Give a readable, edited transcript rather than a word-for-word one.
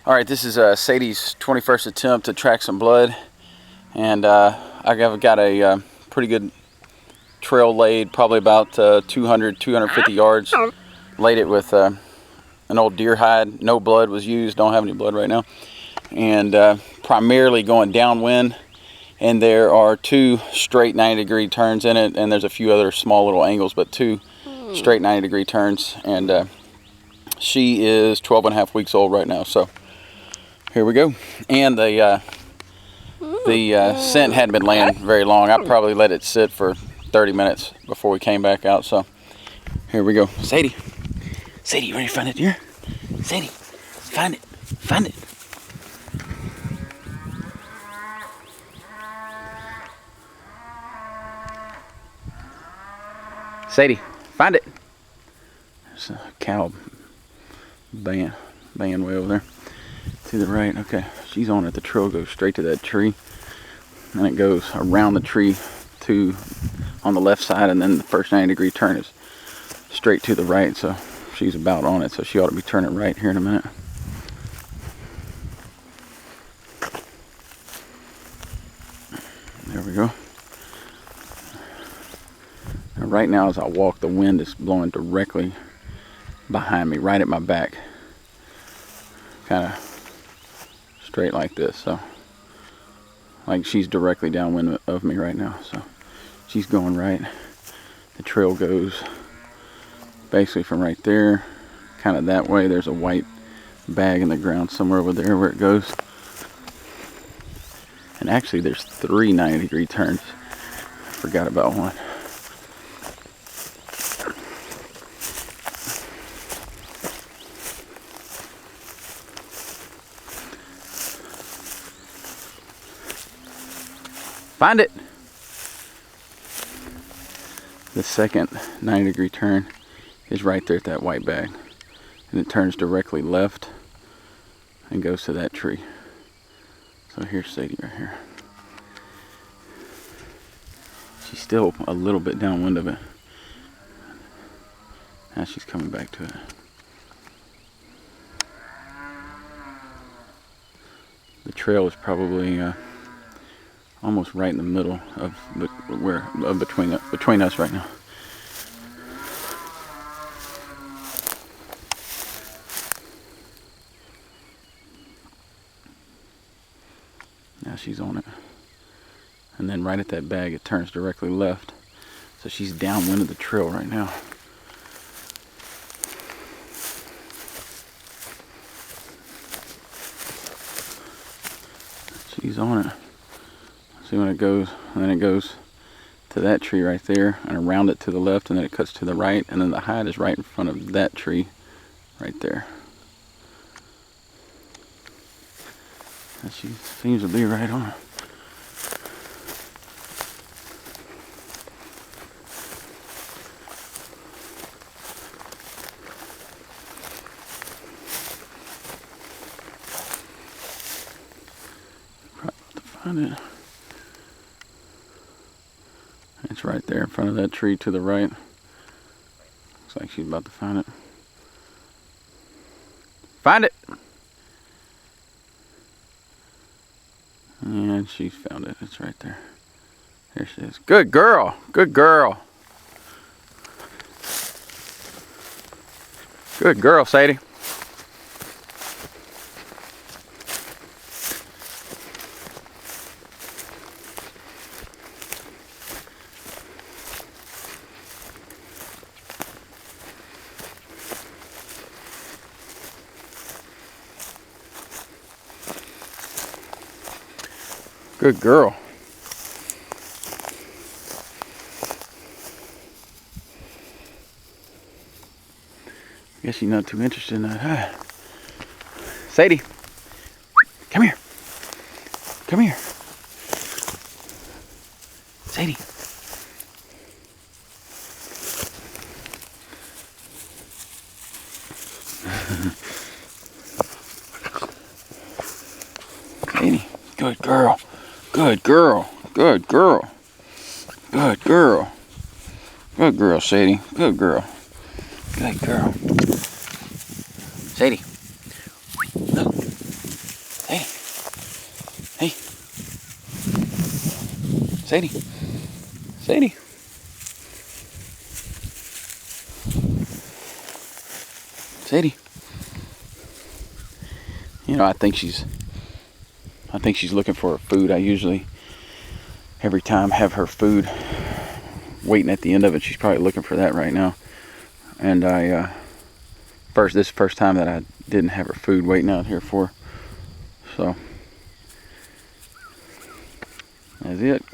All right, this is Sadie's 21st attempt to track some blood, and I've got a pretty good trail laid, probably about 200-250 yards. Laid it with an old deer hide. No blood was used, don't have any blood right now, and primarily going downwind. And there are two straight 90-degree turns in it, and there's a few other small little angles, but two straight 90-degree turns. And she is 12 and a half weeks old right now, so here we go. And the scent hadn't been laying very long. I probably let it sit for 30 minutes before we came back out, so here we go. Sadie, you ready to find it, dear? Sadie, find it. Sadie, find it. There's a cow baying way over there to the right. Okay, she's on it. The trail goes straight to that tree, and it goes around the tree to on the left side, and then the first 90-degree turn is straight to the right. So she's about on it, so she ought to be turning right here in a minute. There we go. And right now as I walk, the wind is blowing directly behind me, right at my back, kind of straight like this. So like she's directly downwind of me right now, so she's going right. The trail goes basically from right there kind of that way. There's a white bag in the ground somewhere over there where it goes, and actually there's 3 90-degree turns. I forgot about one. Find it! The second 90-degree turn is right there at that white bag. And it turns directly left and goes to that tree. So here's Sadie right here. She's still a little bit downwind of it. Now she's coming back to it. The trail is probably almost right in the middle of between us right now. Now she's on it, and then right at that bag it turns directly left, so she's downwind of the trail right now. She's on it. See when it goes, and then it goes to that tree right there, and around it to the left, and then it cuts to the right, and then the hide is right in front of that tree right there. And she seems to be right on it. Probably about to find it. It's right there in front of that tree to the right. Looks like she's about to find it. Find it! And she found it. It's right there. There she is. Good girl! Good girl! Good girl, Sadie. Good girl. Guess you're not too interested in that, huh? Sadie, come here. Come here. Sadie. Sadie, good girl. Good girl. Good girl. Good girl. Good girl, Sadie. Good girl. Good girl. Sadie. Look. Sadie. Sadie. Sadie. You know, I think she's looking for her food. I usually, every time, have her food waiting at the end of it. She's probably looking for that right now. And this is the first time that I didn't have her food waiting out here for her. So, that's it.